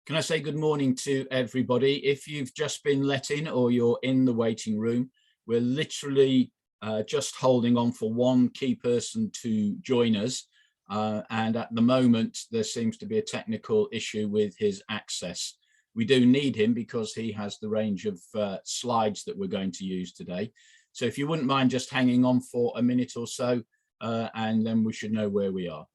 Can I say good morning to everybody? If you've just been let in or you're in the waiting room, we're literally just holding on for one key person to join us. And at the moment, there seems to be a technical issue with his access. We do need him because he has the range of slides that we're going to use today. So if you wouldn't mind just hanging on for a minute or so, and then we should know where we are.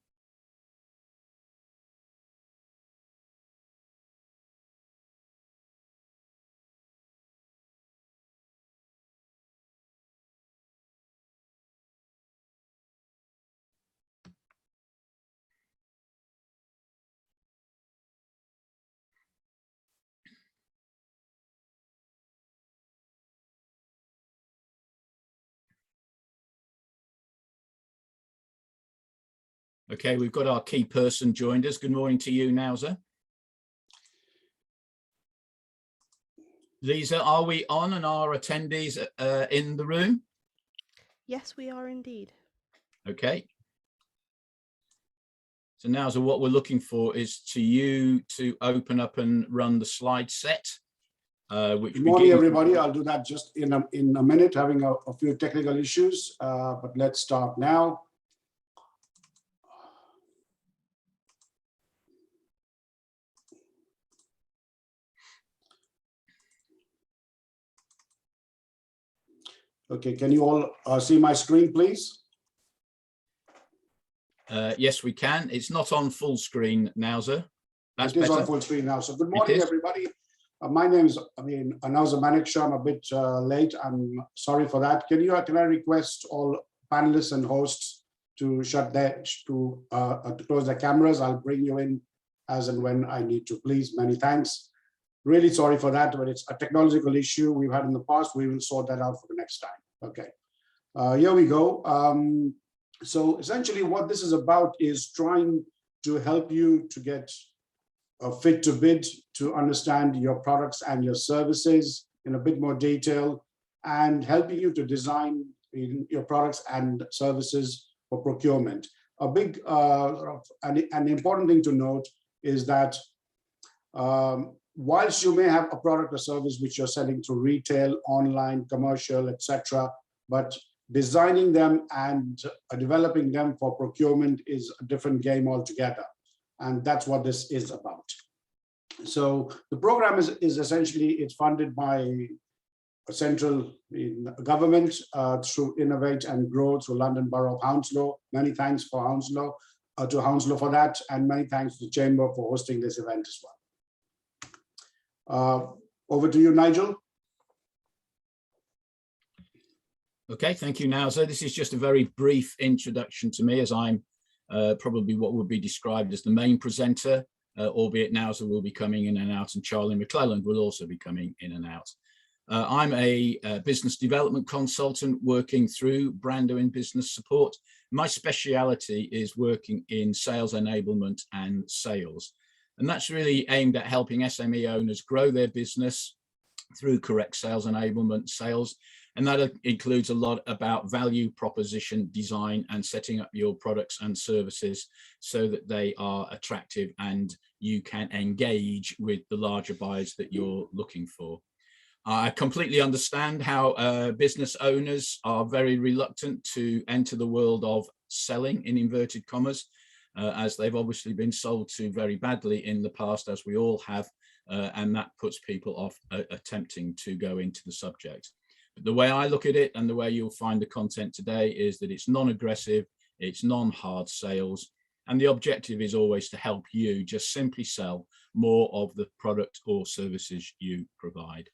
Okay, we've got our key person joined us. Good morning to you, Nauza. Lisa, are we on and are attendees in the room? Yes, we are indeed. Okay. So Nauza, what we're looking for is you to open up and run the slide set. Good morning, everybody. I'll do that just in a minute, having a few technical issues, but let's start now. Okay, can you all see my screen, please? Yes, we can. It's not on full screen now, sir. It is on full screen now. So good morning, everybody. My name is, Nauza Manekshaw. I'm a bit late. I'm sorry for that. Can I request all panelists and hosts to close their cameras? I'll bring you in as and when I need to, please. Many thanks. Really sorry for that, but it's a technological issue we've had in the past. We will sort that out for the next time. Okay, here we go. So essentially what this is about is trying to help you to get fit to bid, to understand your products and your services in a bit more detail, and helping you to design your products and services for procurement. A big, an important thing to note is that whilst you may have a product or service which you're selling through retail, online, commercial, etc., but designing them and developing them for procurement is a different game altogether. And that's what this is about. So the program is essentially, it's funded by a central government through Innovate and Grow through London Borough of Hounslow. Many thanks for Hounslow, to Hounslow for that, and many thanks to the Chamber for hosting this event as well. Over to you, Nigel. Okay, thank you, Nauza. This is just a very brief introduction to me, as I'm probably what would be described as the main presenter, albeit Nauza will be coming in and out, and Charlie McClelland will also be coming in and out. I'm a business development consultant working through Branduin Business Support. My speciality is working in sales enablement and sales. And that's really aimed at helping SME owners grow their business through correct sales enablement, sales. And that includes a lot about value proposition design and setting up your products and services so that they are attractive and you can engage with the larger buyers that you're looking for. I completely understand how business owners are very reluctant to enter the world of selling, in inverted commas, as they've obviously been sold to very badly in the past, as we all have, and that puts people off attempting to go into the subject. But the way I look at it and the way you'll find the content today is that it's non-aggressive, it's non-hard sales, and the objective is always to help you just simply sell more of the product or services you provide.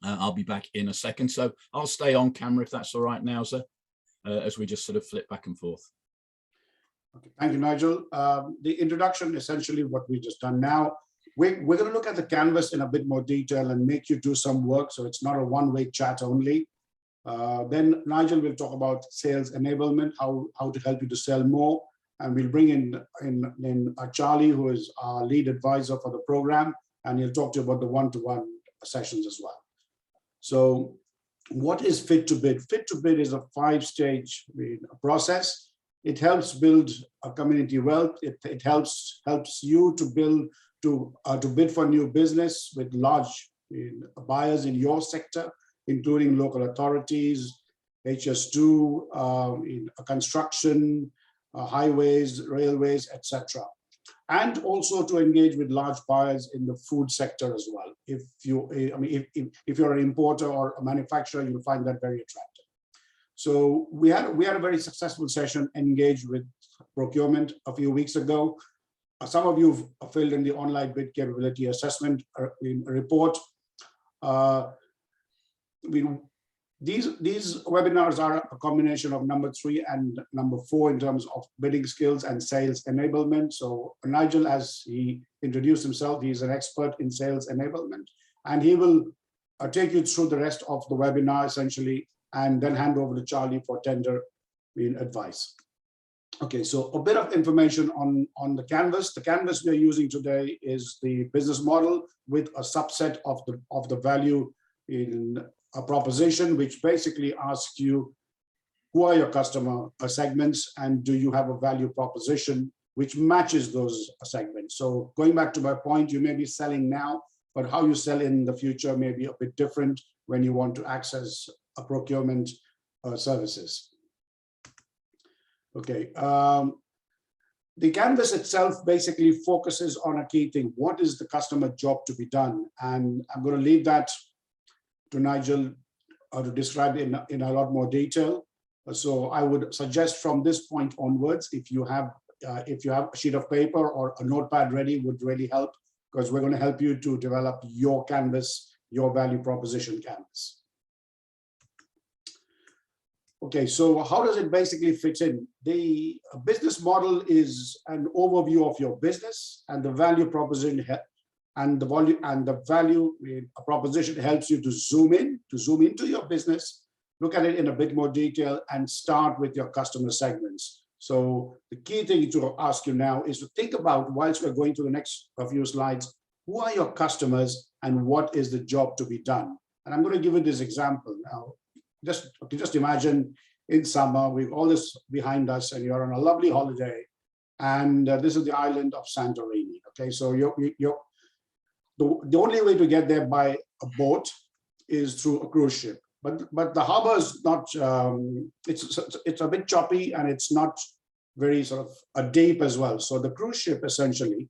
I'll be back in a second, so I'll stay on camera if that's all right, Nauza, as we just sort of flip back and forth. Okay, thank you, Nigel. The introduction, essentially what we've just done now, we're going to look at the canvas in a bit more detail and make you do some work, so it's not a one-way chat only. Then Nigel will talk about sales enablement, how to help you to sell more, and we'll bring in Charlie, who is our lead advisor for the program, and he'll talk to you about the one-to-one sessions as well. So what is Fit to Bid? Fit to Bid is a 5-stage process. It helps build a community wealth. It helps you to to bid for new business with large buyers in your sector, including local authorities, HS2, in construction, highways, railways, etc. And also to engage with large buyers in the food sector as well. If you're an importer or a manufacturer, you'll find that very attractive. So we had a very successful session engaged with procurement a few weeks ago. Some of you have filled in the online bid capability assessment report. These webinars are a combination of number 3 and number 4 in terms of bidding skills and sales enablement. So Nigel, as he introduced himself, he's an expert in sales enablement, and he will take you through the rest of the webinar essentially, and then hand over to Charlie for tender advice. Okay, so a bit of information on the canvas. The canvas we are using today is the business model with a subset of the value in a proposition, which basically asks you, who are your customer segments, and do you have a value proposition which matches those segments? So going back to my point, you may be selling now, but how you sell in the future may be a bit different when you want to access a procurement services. Okay, the canvas itself basically focuses on a key thing. What is the customer job to be done? And I'm going to leave that to Nigel to describe in a lot more detail. So I would suggest from this point onwards, if you have a sheet of paper or a notepad ready, would really help, because we're going to help you to develop your canvas, your value proposition canvas. Okay, so how does it basically fit in? The business model is an overview of your business, and the value proposition and the value proposition helps you to zoom into your business, look at it in a bit more detail, and start with your customer segments. So the key thing to ask you now is to think about, whilst we're going to the next few slides, who are your customers and what is the job to be done? And I'm going to give you this example now. Just imagine in summer, we've all this behind us, and you're on a lovely holiday, and this is the island of Santorini. Okay, so the only way to get there by a boat is through a cruise ship, but the harbor is not. It's a bit choppy, and it's not very sort of deep as well. So the cruise ship essentially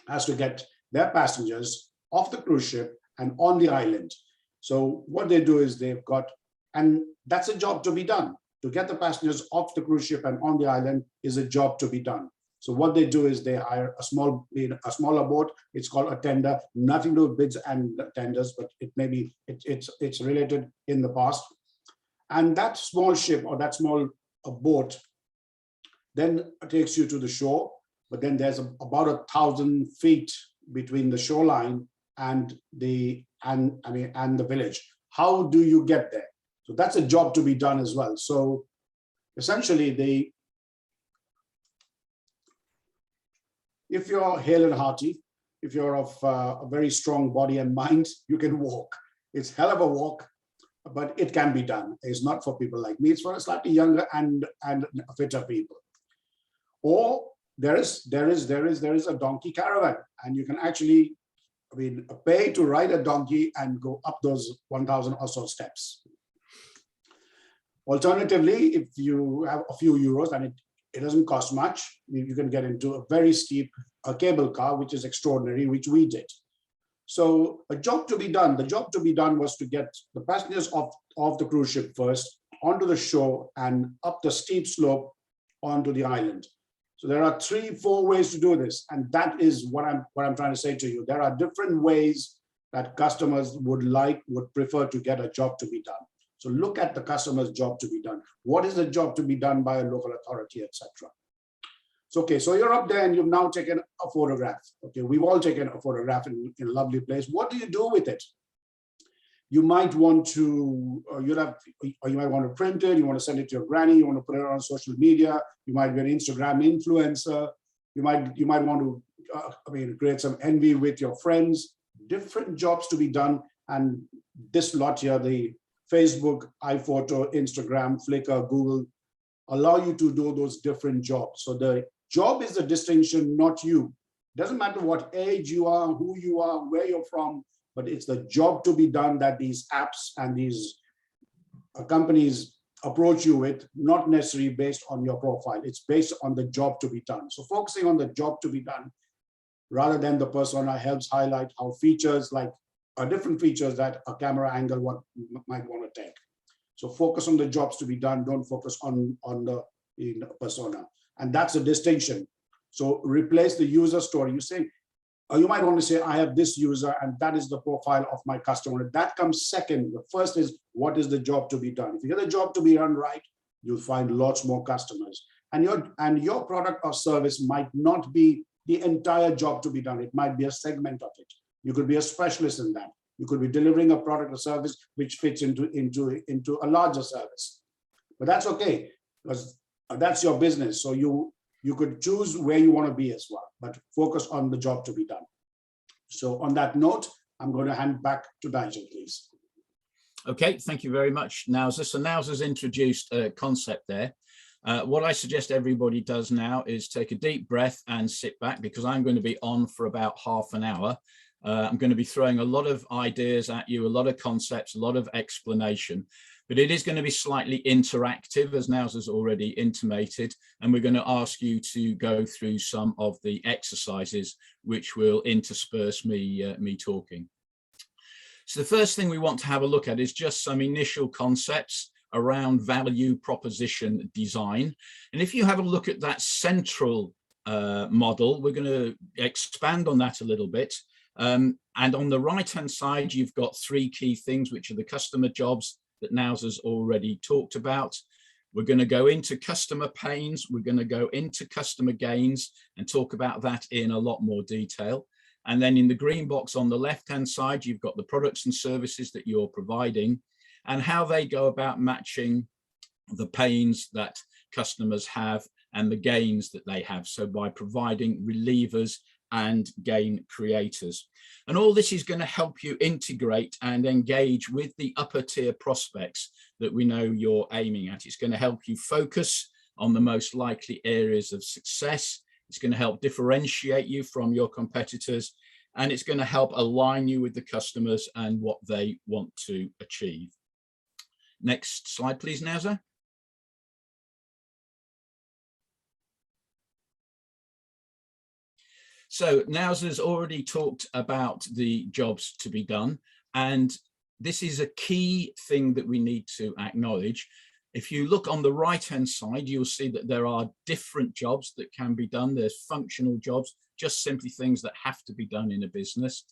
has to get their passengers off the cruise ship and on the island. So what they do is they've got, and that's a job to be done. To get the passengers off the cruise ship and on the island is a job to be done. So what they do is they hire a smaller boat. It's called a tender. Nothing to do with bids and tenders, but it may be it's related in the past. And that small ship or that small boat then takes you to the shore. But then there's about 1,000 feet between the shoreline and the village. How do you get there? So that's a job to be done as well. So essentially, if you're hale and hearty, if you're of a very strong body and mind, you can walk. It's hell of a walk, but it can be done. It's not for people like me. It's for a slightly younger and fitter people. Or there is a donkey caravan, and you can actually, pay to ride a donkey and go up those 1,000 or so steps. Alternatively, if you have a few euros and it doesn't cost much, you can get into a very steep cable car, which is extraordinary, which we did. So a job to be done. The job to be done was to get the passengers off the cruise ship first, onto the shore, and up the steep slope onto the island. So there are 3-4 ways to do this, and that is what I'm trying to say to you. There are different ways that customers would prefer to get a job to be done. So look at the customer's job to be done. What is the job to be done by a local authority, etc. So, okay, so you're up there and you've now taken a photograph. Okay, we've all taken a photograph in a lovely place. What do you do with it? You might want to, you might want to print it, you want to send it to your granny, you want to put it on social media, you might be an Instagram influencer, you might want to create some envy with your friends. Different jobs to be done, and this lot here, the Facebook, iPhoto, Instagram, Flickr, Google, allow you to do those different jobs. So the job is the distinction, not you. doesn't matter what age you are, who you are, where you're from, but it's the job to be done that these apps and these companies approach you with, not necessarily based on your profile. It's based on the job to be done. So focusing on the job to be done rather than the persona helps highlight how features like different features that a camera angle might want to take. So focus on the jobs to be done. Don't focus on the persona. And that's a distinction. So replace the user story. You say, you might want to say, I have this user and that is the profile of my customer. That comes second. The first is, what is the job to be done? If you get the job to be done right, you'll find lots more customers. And your product or service might not be the entire job to be done. It might be a segment of it. You could be a specialist in that. You could be delivering a product or service which fits into a larger service. But that's okay, because that's your business. So you could choose where you want to be as well, but focus on the job to be done. So on that note, I'm going to hand back to Nigel, please. Okay, thank you very much, Nauza. So Nauza's introduced a concept there. What I suggest everybody does now is take a deep breath and sit back, because I'm going to be on for about half an hour. I'm going to be throwing a lot of ideas at you, a lot of concepts, a lot of explanation, but it is going to be slightly interactive, as Nauza's already intimated, and we're going to ask you to go through some of the exercises which will intersperse me talking. So the first thing we want to have a look at is just some initial concepts around value proposition design. And if you have a look at that central model, we're going to expand on that a little bit. And on the right-hand side, you've got three key things, which are the customer jobs that Nauza's already talked about. We're going to go into customer pains. We're going to go into customer gains and talk about that in a lot more detail. And then in the green box on the left-hand side, you've got the products and services that you're providing and how they go about matching the pains that customers have and the gains that they have. So by providing relievers and gain creators. And all this is going to help you integrate and engage with the upper tier prospects that we know you're aiming at. It's going to help you focus on the most likely areas of success. It's going to help differentiate you from your competitors, and it's going to help align you with the customers and what they want to achieve. Next slide, please, Nauza. So Nauza's already talked about the jobs to be done, and this is a key thing that we need to acknowledge. If you look on the right-hand side, you'll see that there are different jobs that can be done. There's functional jobs, just simply things that have to be done in a business.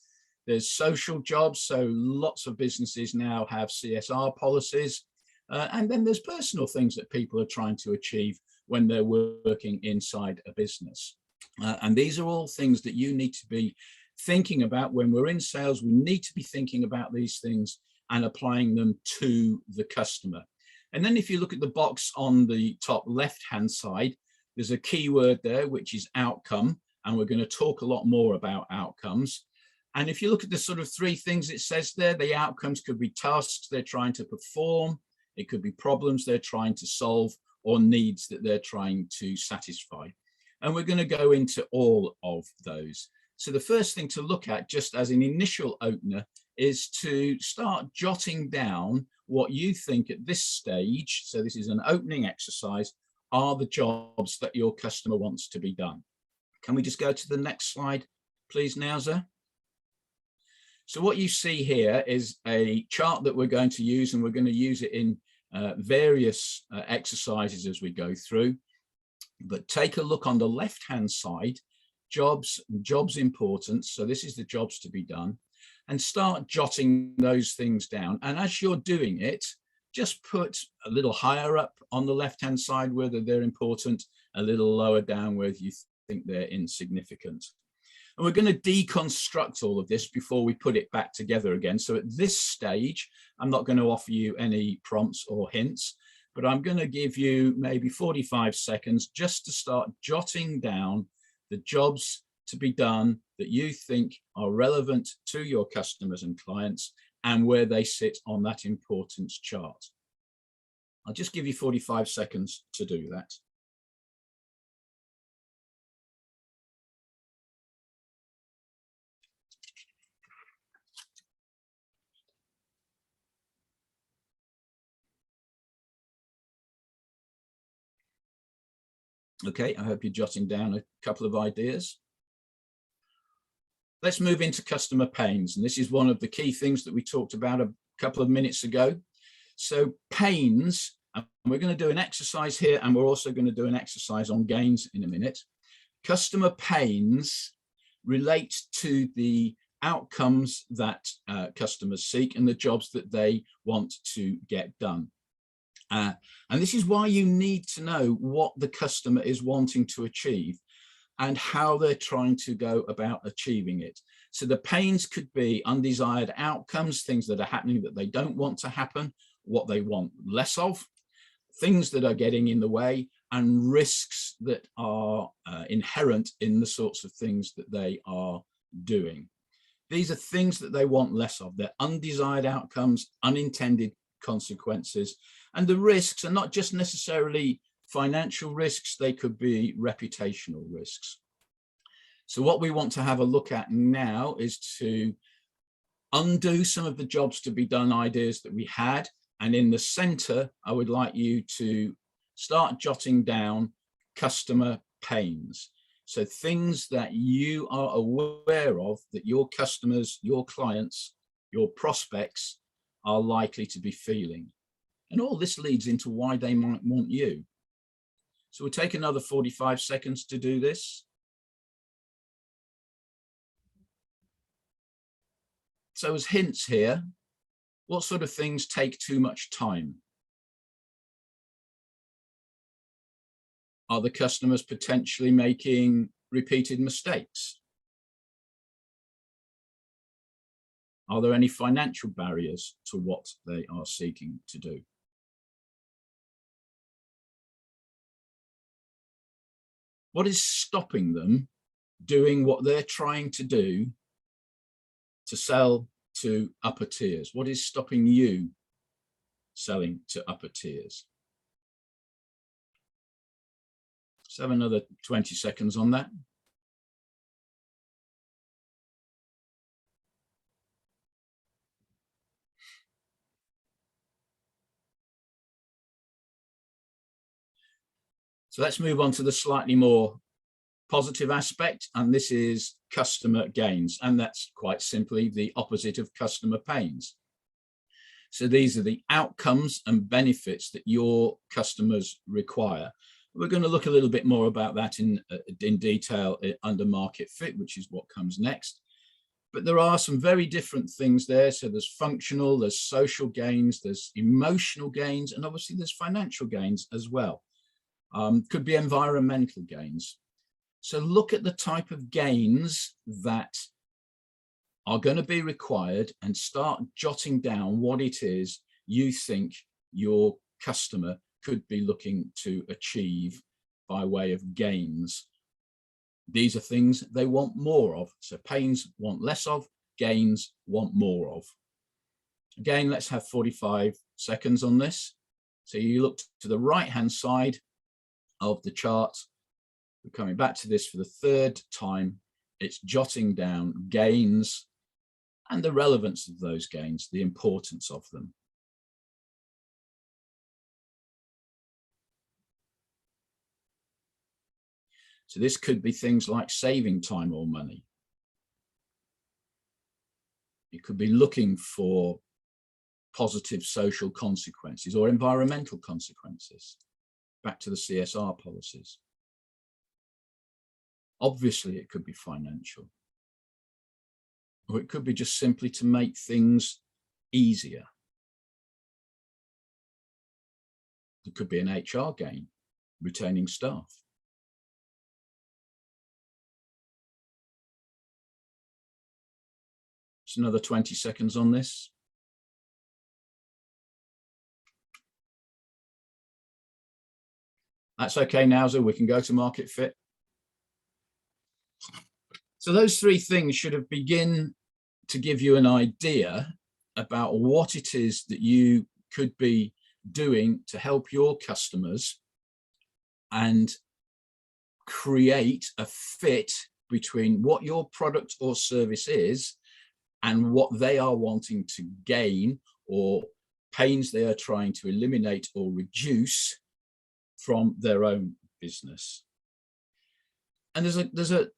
There's social jobs, so lots of businesses now have CSR policies. And then there's personal things that people are trying to achieve when they're working inside a business. And these are all things that you need to be thinking about when we're in sales. We need to be thinking about these things and applying them to the customer. And then if you look at the box on the top left-hand side, there's a keyword there, which is outcome. And we're going to talk a lot more about outcomes. And if you look at the sort of three things it says there, the outcomes could be tasks they're trying to perform. It could be problems they're trying to solve or needs that they're trying to satisfy. And we're going to go into all of those. So the first thing to look at, just as an initial opener, is to start jotting down what you think at this stage, so this is an opening exercise, are the jobs that your customer wants to be done. Can we just go to the next slide, please, Nauza? So what you see here is a chart that we're going to use, and we're going to use it in various exercises as we go through. But take a look on the left-hand side, jobs importance. So this is the jobs to be done, and start jotting those things down. And as you're doing it, just put a little higher up on the left-hand side whether they're important, a little lower down whether you think they're insignificant. And we're going to deconstruct all of this before we put it back together again. So at this stage, I'm not going to offer you any prompts or hints, but I'm going to give you maybe 45 seconds just to start jotting down the jobs to be done that you think are relevant to your customers and clients and where they sit on that importance chart. I'll just give you 45 seconds to do that. Okay, I hope you're jotting down a couple of ideas. Let's move into customer pains. And this is one of the key things that we talked about a couple of minutes ago. So pains, and we're going to do an exercise here, and we're also going to do an exercise on gains in a minute. Customer pains relate to the outcomes that customers seek and the jobs that they want to get done. And this is why you need to know what the customer is wanting to achieve and how they're trying to go about achieving it. So the pains could be undesired outcomes, things that are happening that they don't want to happen, what they want less of, things that are getting in the way, and risks that are inherent in the sorts of things that they are doing. These are things that they want less of. They're undesired outcomes, unintended consequences, and the risks are not just necessarily financial risks, they could be reputational risks. So what we want to have a look at now is to undo some of the jobs to be done ideas that we had. And in the center, I would like you to start jotting down customer pains. So things that you are aware of that your customers, your clients, your prospects are likely to be feeling. And all this leads into why they might want you. So we'll take another 45 seconds to do this. So as hints here, what sort of things take too much time? Are the customers potentially making repeated mistakes? Are there any financial barriers to what they are seeking to do? What is stopping them doing what they're trying to do to sell to upper tiers? What is stopping you selling to upper tiers? Let's have another 20 seconds on that. So let's move on to the slightly more positive aspect, and this is customer gains, and that's quite simply the opposite of customer pains. So these are the outcomes and benefits that your customers require. We're going to look a little bit more about that in detail under market fit, which is what comes next. But there are some very different things there. So there's functional, there's social gains, there's emotional gains, and obviously there's financial gains as well. Could be environmental gains. So look at the type of gains that are going to be required and start jotting down what it is you think your customer could be looking to achieve by way of gains. These are things they want more of. So pains want less of, gains want more of. Again, let's have 45 seconds on this. So you look to the right-hand side of the chart. We're coming back to this for the third time. It's jotting down gains and the relevance of those gains, the importance of them. So this could be things like saving time or money. It could be looking for positive social consequences or environmental consequences. Back to the CSR policies. Obviously, it could be financial. Or it could be just simply to make things easier. It could be an HR gain, retaining staff. Just another 20 seconds on this. That's okay now, so we can go to market fit. So those three things should have begin to give you an idea about what it is that you could be doing to help your customers and create a fit between what your product or service is and what they are wanting to gain or pains they are trying to eliminate or reduce from their own business. And there's a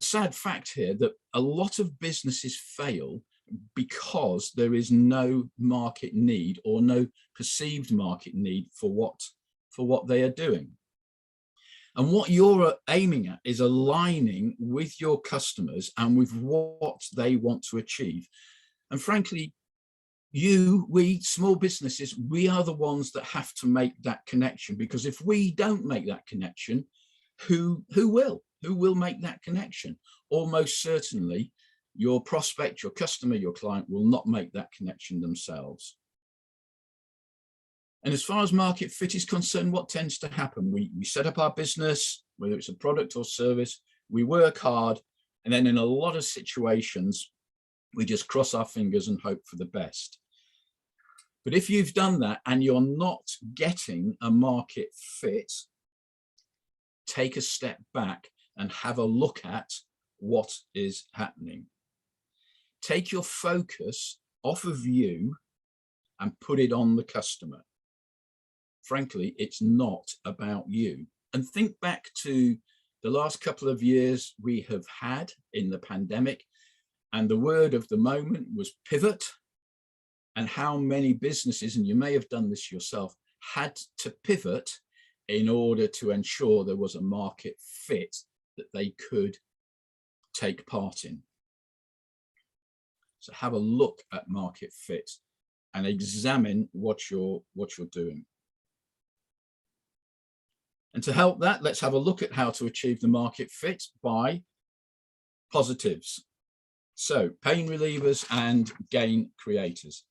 sad fact here that a lot of businesses fail because there is no market need or no perceived market need for what they are doing. And what you're aiming at is aligning with your customers and with what they want to achieve. And frankly, we small businesses, we are the ones that have to make that connection, because if we don't make that connection, who will make that connection? Almost certainly your prospect, your customer, your client will not make that connection themselves. And as far as market fit is concerned, what tends to happen? We set up our business, whether it's a product or service, we work hard, and then in a lot of situations, we just cross our fingers and hope for the best. But if you've done that and you're not getting a market fit, take a step back and have a look at what is happening. Take your focus off of you and put it on the customer. Frankly, it's not about you. And think back to the last couple of years we have had in the pandemic, and the word of the moment was pivot, and how many businesses, and you may have done this yourself, had to pivot in order to ensure there was a market fit that they could take part in. So have a look at market fit and examine what you're doing. And to help that, let's have a look at how to achieve the market fit by positives. So pain relievers and gain creators.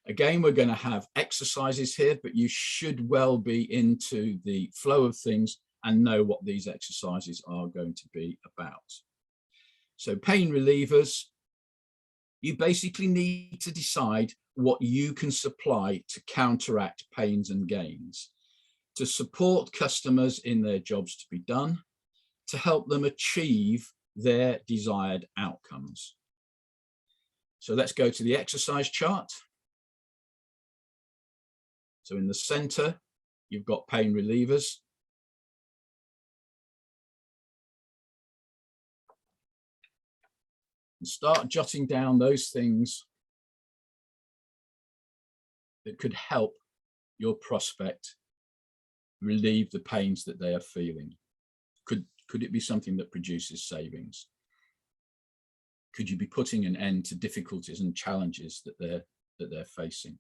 Again, we're going to have exercises here, but you should well be into the flow of things and know what these exercises are going to be about. So pain relievers, you basically need to decide what you can supply to counteract pains and gains, to support customers in their jobs to be done, to help them achieve their desired outcomes. So let's go to the exercise chart. So in the center, you've got pain relievers. And start jotting down those things that could help your prospect relieve the pains that they are feeling. Could it be something that produces savings? Could you be putting an end to difficulties and challenges that they're facing?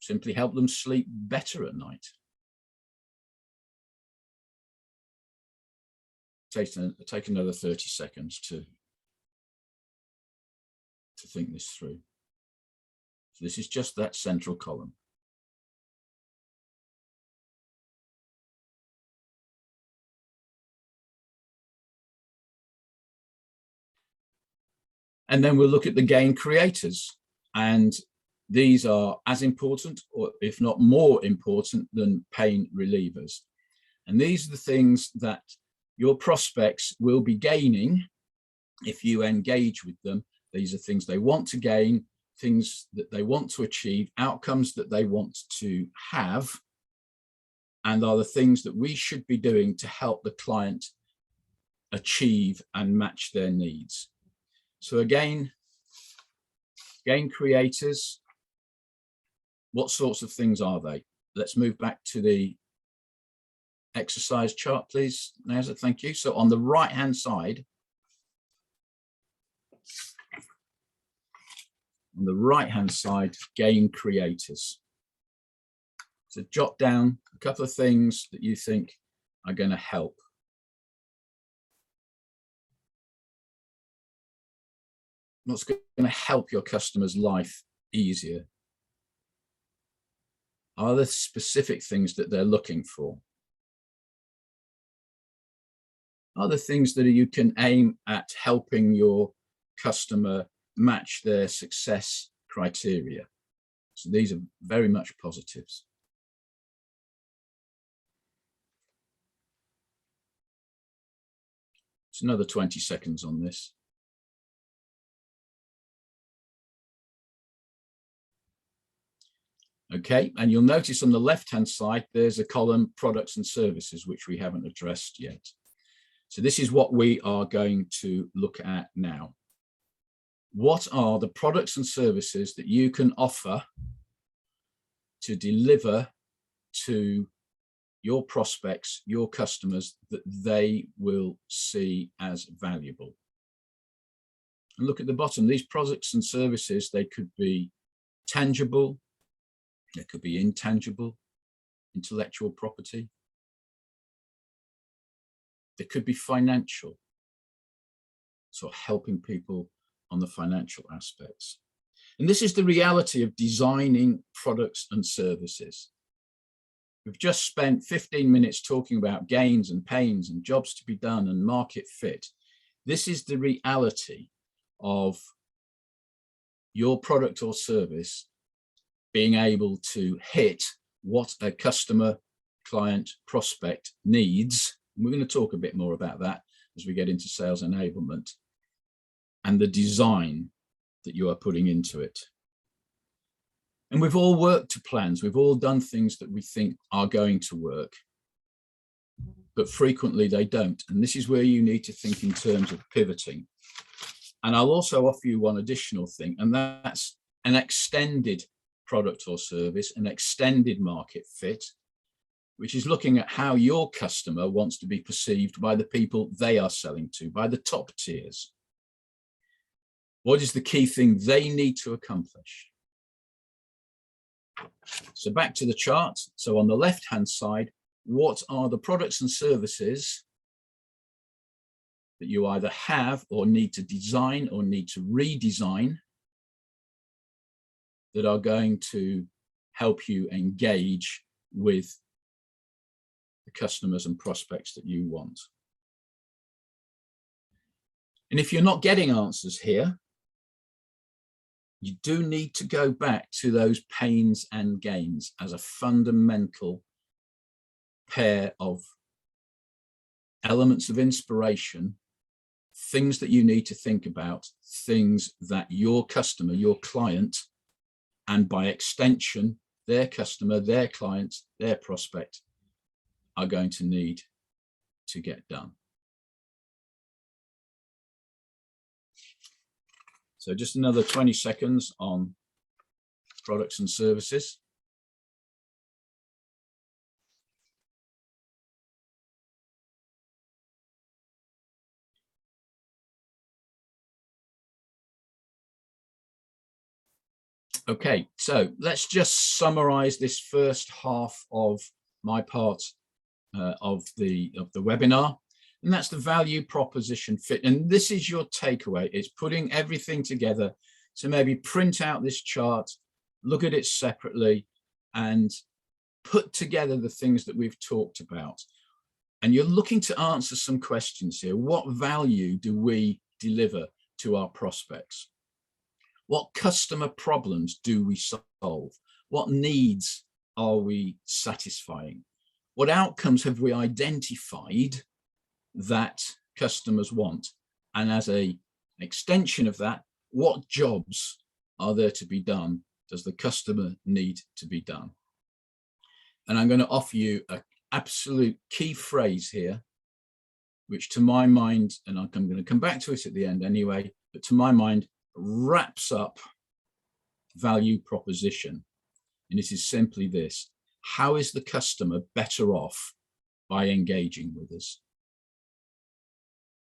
Simply help them sleep better at night. Take another 30 seconds to think this through. So this is just that central column. And then we'll look at the gain creators. And these are as important, or if not more important, than pain relievers. And these are the things that your prospects will be gaining if you engage with them. These are things they want to gain, things that they want to achieve, outcomes that they want to have, and are the things that we should be doing to help the client achieve and match their needs. So again, gain creators, what sorts of things are they? Let's move back to the exercise chart, please, Nazar, thank you. So on the right-hand side, gain creators. So jot down a couple of things that you think are going to help. What's going to help your customer's life easier? Are there specific things that they're looking for? Are there things that you can aim at helping your customer match their success criteria? So these are very much positives. It's another 20 seconds on this. Okay, and you'll notice on the left-hand side, there's a column products and services, which we haven't addressed yet. So this is what we are going to look at now. What are the products and services that you can offer to deliver to your prospects, your customers, that they will see as valuable? And look at the bottom, these products and services, they could be tangible, they could be intangible, intellectual property. They could be financial, so helping people on the financial aspects. And this is the reality of designing products and services. We've just spent 15 minutes talking about gains and pains and jobs to be done and market fit. This is the reality of your product or service being able to hit what a customer, client, prospect needs. And we're going to talk a bit more about that as we get into sales enablement and the design that you are putting into it. And we've all worked to plans. We've all done things that we think are going to work, but frequently they don't. And this is where you need to think in terms of pivoting. And I'll also offer you one additional thing, and that's an extended product or service, an extended market fit, which is looking at how your customer wants to be perceived by the people they are selling to, by the top tiers. What is the key thing they need to accomplish? So back to the chart. So on the left-hand side, what are the products and services that you either have or need to design or need to redesign that are going to help you engage with the customers and prospects that you want? And if you're not getting answers here, you do need to go back to those pains and gains as a fundamental pair of elements of inspiration, things that you need to think about, things that your customer, your client, and by extension, their customer, their client, their prospect are going to need to get done. So just another 20 seconds on products and services. Okay, so let's just summarize this first half of my part of the webinar, and that's the value proposition fit. And this is your takeaway. It's putting everything together. So maybe print out this chart, look at it separately, and put together the things that we've talked about. And you're looking to answer some questions here. What value do we deliver to our prospects? What customer problems do we solve? What needs are we satisfying? What outcomes have we identified that customers want? And as an extension of that, what jobs are there to be done? Does the customer need to be done? And I'm going to offer you an absolute key phrase here, which to my mind, and I'm going to come back to it at the end anyway, but to my mind, wraps up value proposition. And it is simply this: how is the customer better off by engaging with us?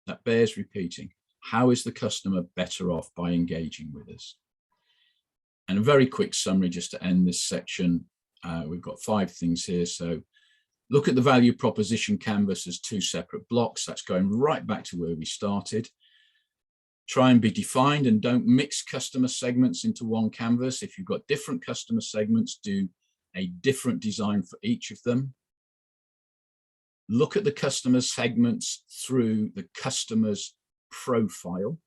That bears repeating. How is the customer better off by engaging with us? And a very quick summary just to end this section. We've got 5 things here. So look at the value proposition canvas as 2 separate blocks. That's going right back to where we started. Try and be defined and don't mix customer segments into one canvas. If you've got different customer segments, do a different design for each of them. Look at the customer segments through the customer's profile.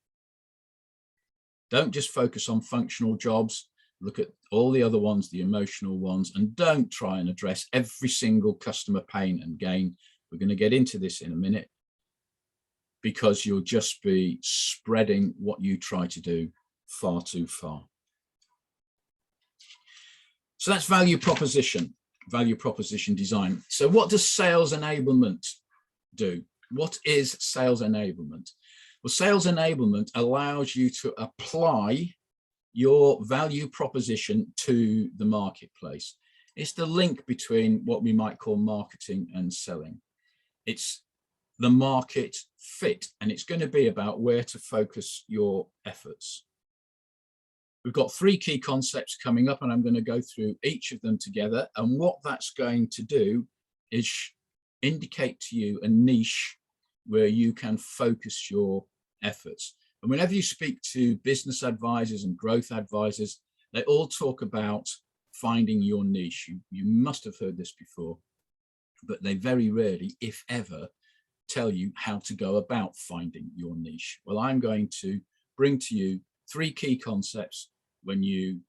Don't just focus on functional jobs. Look at all the other ones, the emotional ones, and don't try and address every single customer pain and gain. We're going to get into this in a minute, because you'll just be spreading what you try to do far too far. So that's value proposition design. So what does sales enablement do? What is sales enablement? Well, sales enablement allows you to apply your value proposition to the marketplace. It's the link between what we might call marketing and selling. It's the market fit, and it's going to be about where to focus your efforts. We've got 3 key concepts coming up, and I'm going to go through each of them together. And what that's going to do is indicate to you a niche where you can focus your efforts. And whenever you speak to business advisors and growth advisors, they all talk about finding your niche. You must have heard this before, but they very rarely, if ever, tell you how to go about finding your niche. Well, I'm going to bring to you 3 key concepts. When you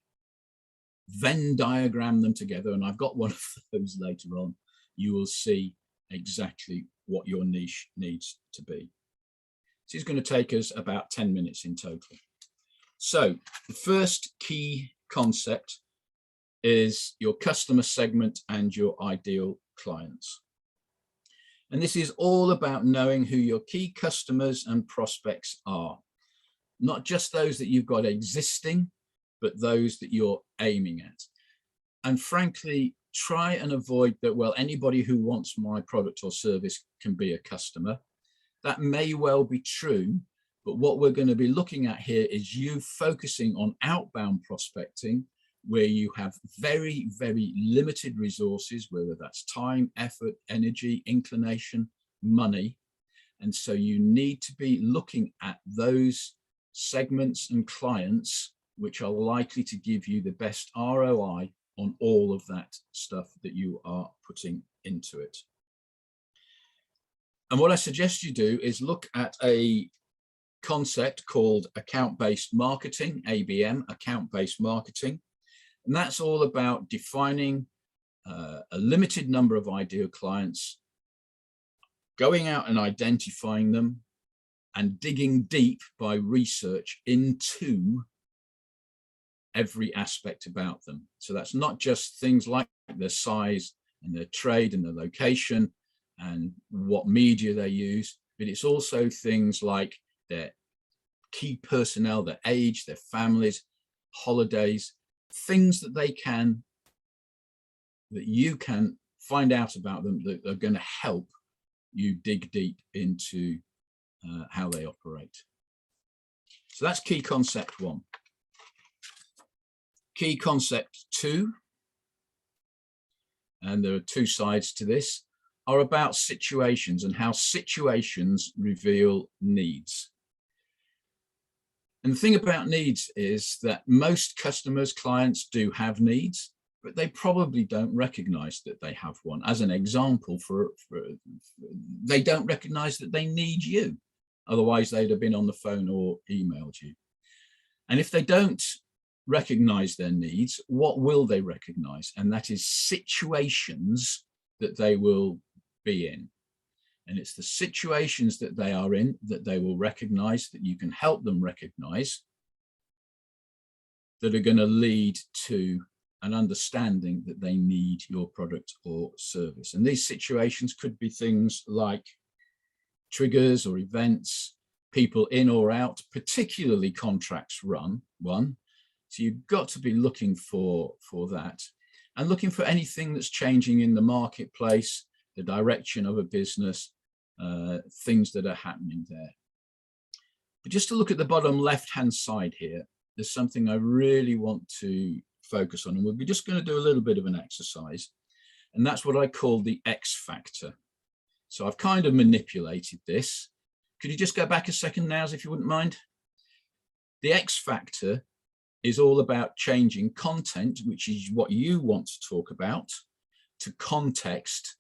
Venn diagram them together, and I've got one of those later on, you will see exactly what your niche needs to be. This is going to take us about 10 minutes in total. So the first key concept is your customer segment and your ideal clients. And this is all about knowing who your key customers and prospects are. Not just those that you've got existing, but those that you're aiming at. And frankly, try and avoid that, well, anybody who wants my product or service can be a customer. That may well be true, but what we're going to be looking at here is you focusing on outbound prospecting, where you have very, very limited resources, whether that's time, effort, energy, inclination, money. And so you need to be looking at those segments and clients which are likely to give you the best ROI on all of that stuff that you are putting into it. And what I suggest you do is look at a concept called account-based marketing, ABM, account-based marketing. And that's all about defining a limited number of ideal clients, going out and identifying them, and digging deep by research into every aspect about them. So that's not just things like their size and their trade and their location and what media they use, but it's also things like their key personnel, their age, their families, holidays, things that you can find out about them that are going to help you dig deep into how they operate. So that's key concept 1. Key concept 2, and there are 2 sides to this, are about situations and how situations reveal needs. And the thing about needs is that most customers, clients do have needs, but they probably don't recognize that they have one. As an example, they don't recognize that they need you. Otherwise, they'd have been on the phone or emailed you. And if they don't recognize their needs, what will they recognize? And that is situations that they will be in. And it's the situations that they are in that they will recognize, that you can help them recognize, that are going to lead to an understanding that they need your product or service. And these situations could be things like triggers or events, people in or out, particularly contracts run. So you've got to be looking for that, and looking for anything that's changing in the marketplace, the direction of a business, things that are happening there. But just to look at the bottom left-hand side here, there's something I really want to focus on, and we're just going to do a little bit of an exercise, and that's what I call the X factor. So I've kind of manipulated this. Could you just go back a second now, if you wouldn't mind? The X factor is all about changing content, which is what you want to talk about, to context,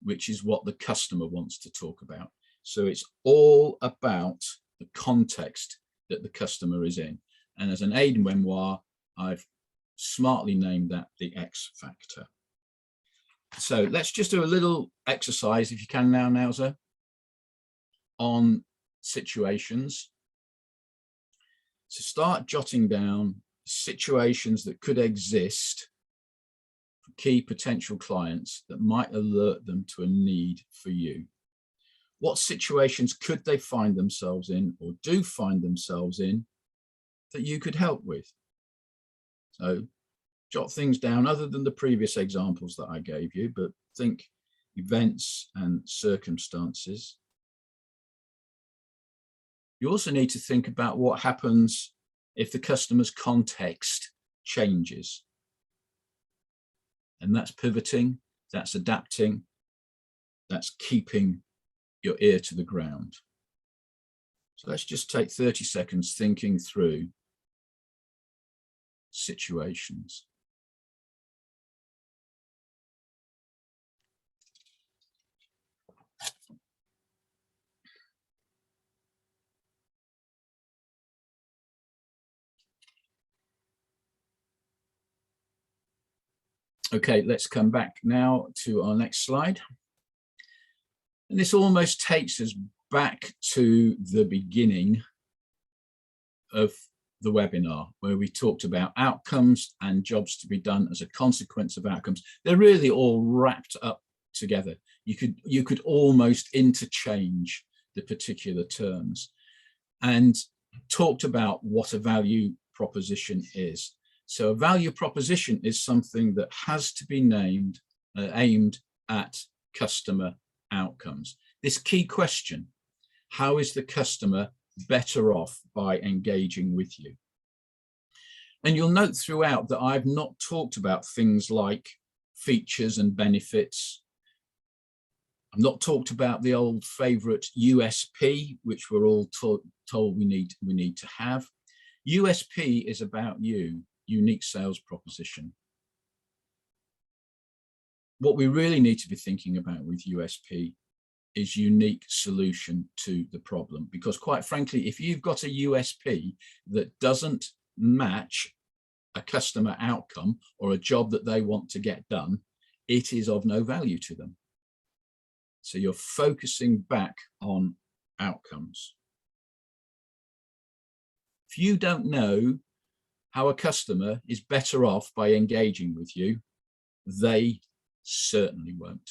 which is what the customer wants to talk about. So it's all about the context that the customer is in. And as an aid memoir, I've smartly named that the X factor. So let's just do a little exercise, if you can now, Nauza, on situations. So start jotting down situations that could exist key potential clients that might alert them to a need for you. What situations could they find themselves in or do find themselves in that you could help with? So jot things down other than the previous examples that I gave you, but think events and circumstances. You also need to think about what happens if the customer's context changes. And that's pivoting, that's adapting, that's keeping your ear to the ground. So let's just take 30 seconds thinking through situations. Okay, let's come back now to our next slide. And this almost takes us back to the beginning of the webinar, where we talked about outcomes and jobs to be done as a consequence of outcomes. They're really all wrapped up together. You could almost interchange the particular terms, and talked about what a value proposition is. So a value proposition is something that has to be aimed at customer outcomes. This key question, how is the customer better off by engaging with you? And you'll note throughout that I've not talked about things like features and benefits. I've not talked about the old favorite USP, which we're all told we need to have. USP is about you, unique sales proposition. What we really need to be thinking about with USP is unique solution to the problem, because quite frankly, if you've got a USP that doesn't match a customer outcome or a job that they want to get done, it is of no value to them. So you're focusing back on outcomes. If you don't know how a customer is better off by engaging with you, they certainly won't.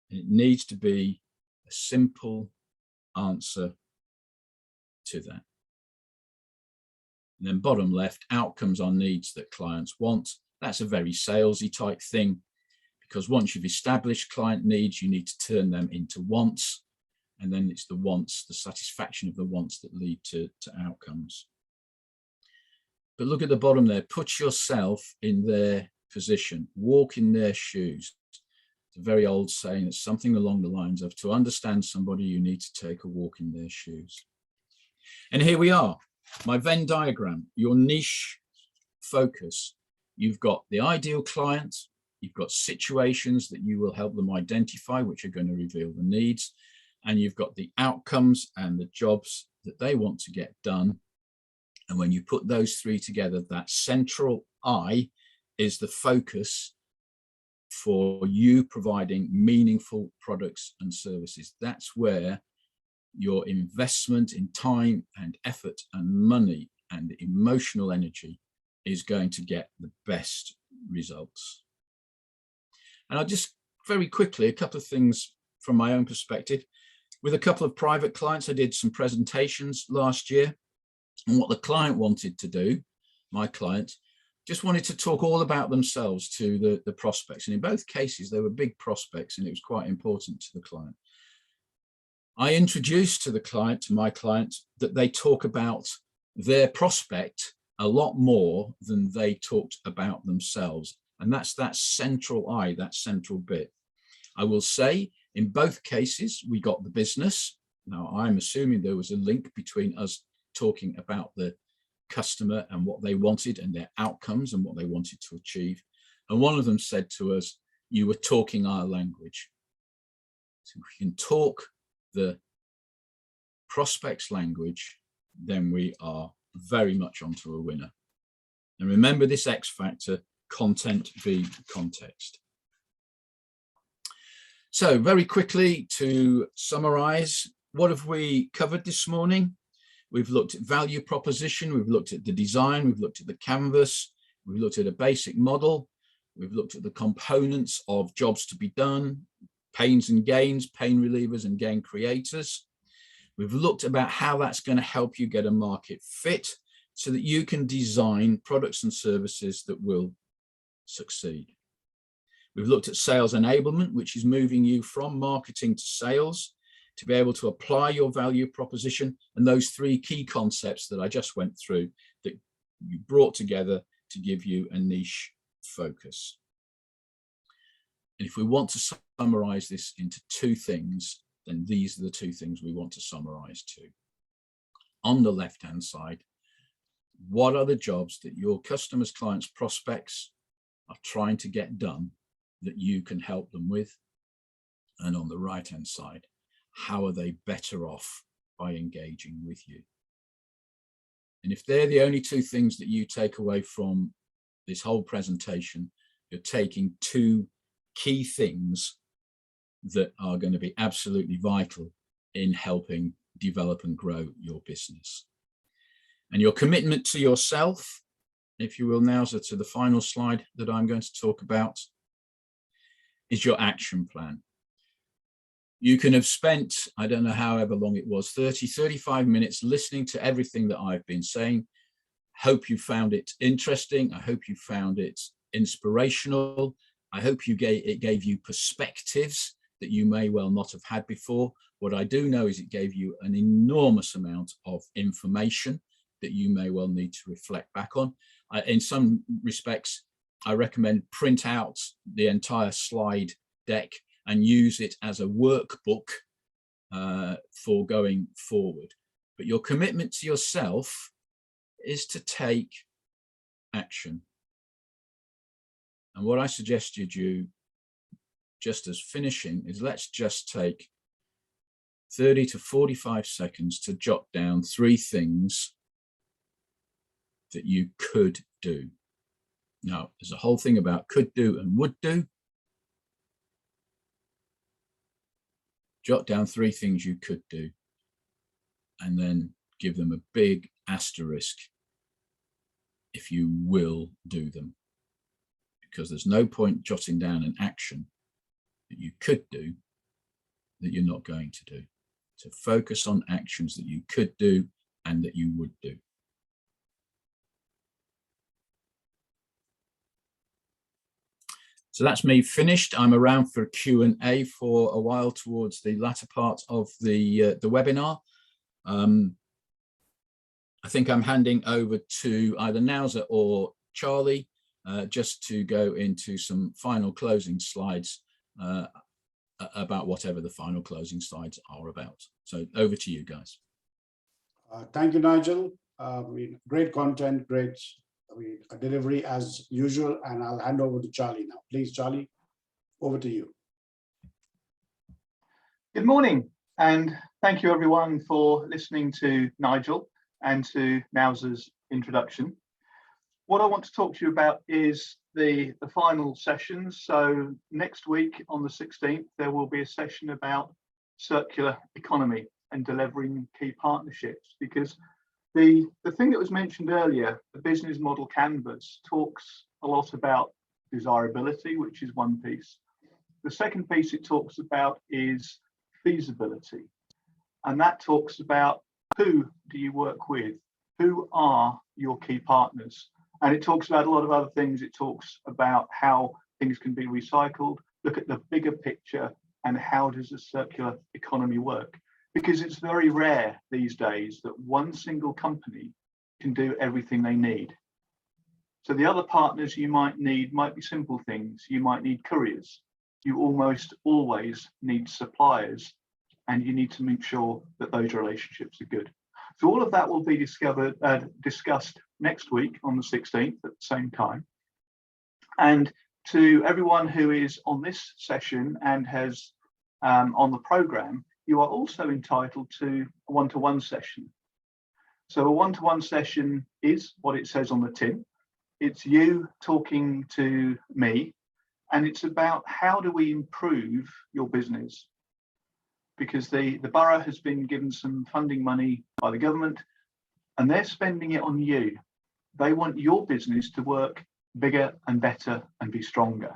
It needs to be a simple answer to that. And then bottom left, outcomes are needs that clients want. That's a very salesy type thing, because once you've established client needs, you need to turn them into wants. And then it's the wants, the satisfaction of the wants, that lead to outcomes. But look at the bottom there, put yourself in their position, walk in their shoes. It's a very old saying, it's something along the lines of, to understand somebody, you need to take a walk in their shoes. And here we are, my Venn diagram, your niche focus. You've got the ideal client, you've got situations that you will help them identify, which are going to reveal the needs, and you've got the outcomes and the jobs that they want to get done. And when you put those three together, that central I is the focus for you providing meaningful products and services. That's where your investment in time and effort and money and emotional energy is going to get the best results. And I'll just very quickly, a couple of things from my own perspective. With a couple of private clients, I did some presentations last year, and what the client wanted to do, my client, just wanted to talk all about themselves to the prospects. And in both cases, they were big prospects, and it was quite important to the client. I introduced to the client, to my client, that they talk about their prospect a lot more than they talked about themselves. And that's that central I, that central bit. I will say in both cases, we got the business. Now, I'm assuming there was a link between us talking about the customer and what they wanted and their outcomes and what they wanted to achieve. And one of them said to us, you were talking our language. So if we can talk the prospect's language, then we are very much onto a winner. And remember this X factor, content v context. So very quickly to summarize, what have we covered this morning? We've looked at value proposition, we've looked at the design, we've looked at the canvas, we've looked at a basic model, We've looked at the components of jobs to be done, pains and gains, pain relievers and gain creators. We've looked about how that's going to help you get a market fit so that you can design products and services that will succeed. We've looked at sales enablement, which is moving you from marketing to sales to be able to apply your value proposition, and those three key concepts that I just went through that you brought together to give you a niche focus. And if we want to summarize this into two things, then these are the two things we want to summarize to. On the left-hand side, what are the jobs that your customers, clients, prospects are trying to get done that you can help them with? And on the right-hand side, how are they better off by engaging with you? And if they're the only two things that you take away from this whole presentation, you're taking two key things that are going to be absolutely vital in helping develop and grow your business. And your commitment to yourself, if you will now, so to the final slide that I'm going to talk about, is your action plan. You can have spent, I don't know however long it was, 30, 35 minutes listening to everything that I've been saying. Hope you found it interesting. I hope you found it inspirational. I hope it gave you perspectives that you may well not have had before. What I do know is it gave you an enormous amount of information that you may well need to reflect back on. In some respects, I recommend print out the entire slide deck and use it as a workbook for going forward. But your commitment to yourself is to take action. And what I suggest you do, just as finishing, is let's just take 30 to 45 seconds to jot down three things that you could do. Now, there's a whole thing about could do and would do. Jot down three things you could do, and then give them a big asterisk if you will do them. Because there's no point jotting down an action that you could do that you're not going to do. So focus on actions that you could do and that you would do. So that's me finished. I'm around for Q&A for a while towards the latter part of the webinar. I think I'm handing over to either Nauza or Charlie just to go into some final closing slides about whatever the final closing slides are about. So over to you guys. Thank you, Nigel. Great content, great delivery as usual, and I'll hand over to Charlie now. Please, Charlie, over to you. Good morning, and thank you everyone for listening to Nigel and to Nauza's introduction. What I want to talk to you about is the final sessions. So next week on the 16th, there will be a session about circular economy and delivering key partnerships, because the thing that was mentioned earlier, the business model canvas, talks a lot about desirability, which is one piece. The second piece it talks about is feasibility. And that talks about who do you work with? Who are your key partners? And it talks about a lot of other things. It talks about how things can be recycled, look at the bigger picture, and how does a circular economy work? Because it's very rare these days that one single company can do everything they need. So the other partners you might need might be simple things. You might need couriers. You almost always need suppliers, and you need to make sure that those relationships are good. So all of that will be discussed next week on the 16th at the same time. And to everyone who is on this session and has on the program, you are also entitled to a one-to-one session. So a one-to-one session is what it says on the tin. It's you talking to me, and it's about how do we improve your business? Because the borough has been given some funding money by the government, and they're spending it on you. They want your business to work bigger and better and be stronger.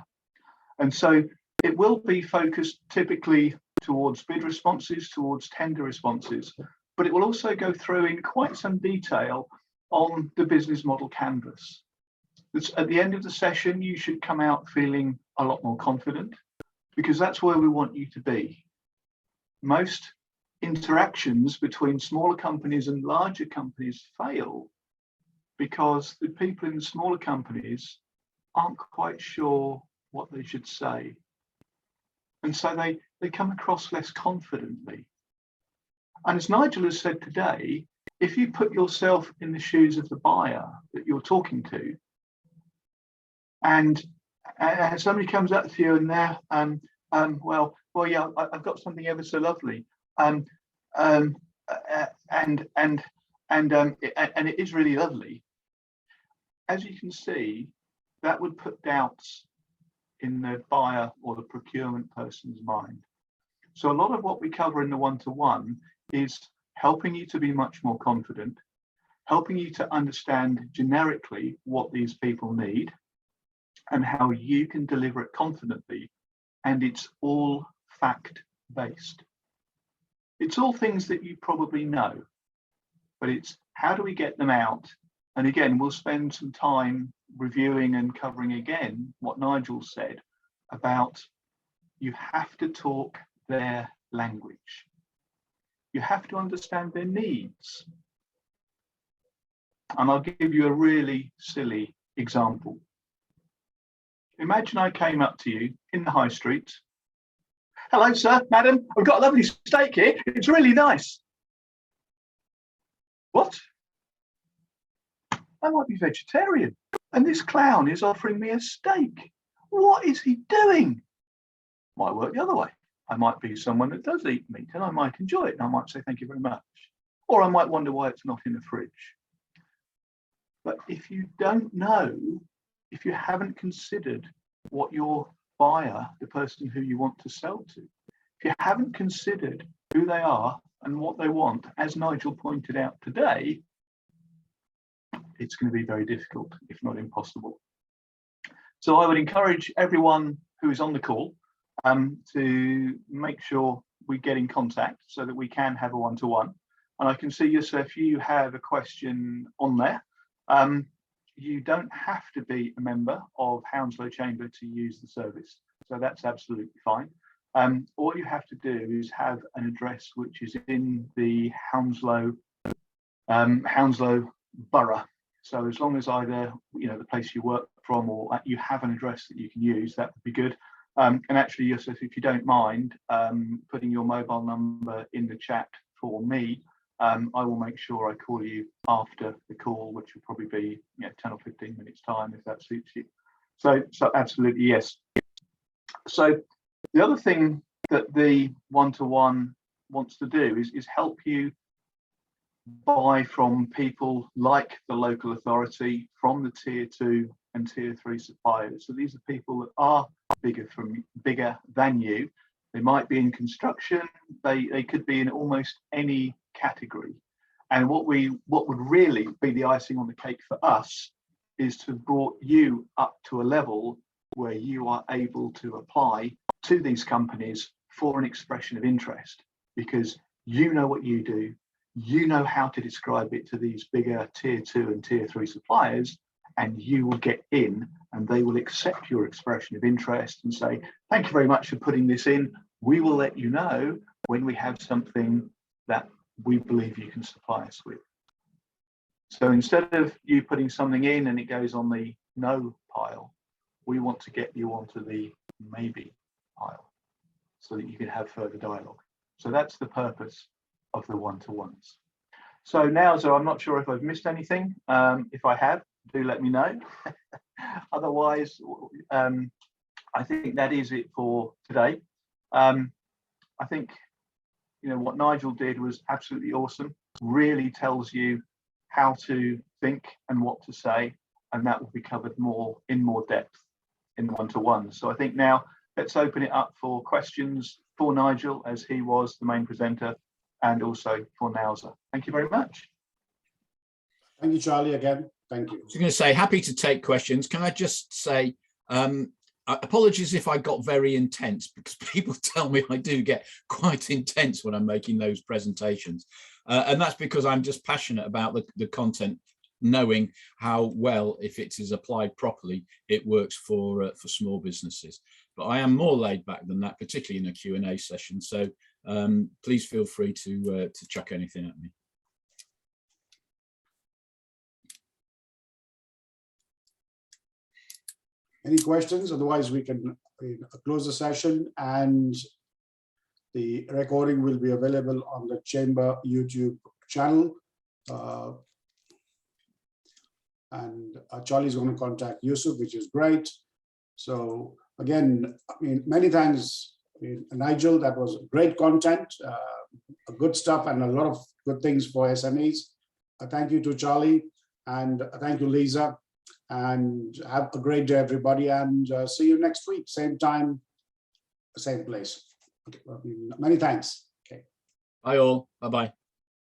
And so it will be focused typically towards bid responses, towards tender responses, but it will also go through in quite some detail on the business model canvas. At the end of the session, you should come out feeling a lot more confident, because that's where we want you to be. Most interactions between smaller companies and larger companies fail because the people in the smaller companies aren't quite sure what they should say. And so they come across less confidently. And as Nigel has said today, if you put yourself in the shoes of the buyer that you're talking to, and somebody comes up to you and they're, well, yeah, I've got something ever so lovely, and it is really lovely. As you can see, that would put doubts in the buyer or the procurement person's mind. So a lot of what we cover in the one-to-one is helping you to be much more confident, helping you to understand generically what these people need and how you can deliver it confidently. And it's all fact-based. It's all things that you probably know, but it's how do we get them out? And again, we'll spend some time reviewing and covering again what Nigel said about you have to talk their language. You have to understand their needs. And I'll give you a really silly example. Imagine I came up to you in the high street. Hello, sir, madam, I've got a lovely steak here. It's really nice. What? I might be vegetarian, and this clown is offering me a steak. What is he doing? Might work the other way. I might be someone that does eat meat, and I might enjoy it, and I might say thank you very much. Or I might wonder why it's not in the fridge. But if you don't know, if you haven't considered what your buyer, the person who you want to sell to, if you haven't considered who they are and what they want, as Nigel pointed out today, it's going to be very difficult, if not impossible. So I would encourage everyone who is on the call to make sure we get in contact so that we can have a one-to-one. And I can see, Yusuf, you have a question on there. You don't have to be a member of Hounslow Chamber to use the service, so that's absolutely fine. All you have to do is have an address which is in the Hounslow borough. So as long as either the place you work from or you have an address that you can use, that would be good. And actually, Yusuf, if you don't mind putting your mobile number in the chat for me, I will make sure I call you after the call, which will probably be 10 or 15 minutes time, if that suits you. So absolutely, yes. So the other thing that the one-to-one wants to do is help you buy from people like the local authority, from the tier 2 and tier 3 suppliers. So these are people that are bigger than you. They might be in construction, they could be in almost any category. And what would really be the icing on the cake for us is to brought you up to a level where you are able to apply to these companies for an expression of interest, because you know what you do, you know how to describe it to these bigger tier 2 and tier 3 suppliers, and you will get in and they will accept your expression of interest and say, thank you very much for putting this in. We will let you know when we have something that we believe you can supply us with. So instead of you putting something in and it goes on the no pile, we want to get you onto the maybe pile so that you can have further dialogue. So that's the purpose of the one-to-ones. So now, so I'm not sure if I've missed anything. If I have, do let me know. Otherwise, I think that is it for today. I think what Nigel did was absolutely awesome. Really tells you how to think and what to say, and that will be covered in more depth in one-to-one. So I think now let's open it up for questions for Nigel, as he was the main presenter, and also for Nauza. Thank you very much. Thank you, Charlie, again. Thank you. I was going to say, happy to take questions. Can I just say, apologies if I got very intense, because people tell me I do get quite intense when I'm making those presentations. And that's because I'm just passionate about the content, knowing how well, if it is applied properly, it works for small businesses. But I am more laid back than that, particularly in a Q&A session. So please feel free to chuck anything at me. Any questions? Otherwise, we can close the session, and the recording will be available on the Chamber YouTube channel. And Charlie is going to contact Yusuf, which is great. So again, many thanks, Nigel. That was great content, good stuff, and a lot of good things for SMEs. Thank you to Charlie, and thank you, Lisa. And have a great day, everybody, and see you next week, same time, same place. Okay. Many thanks. Okay. Bye all. Bye-bye.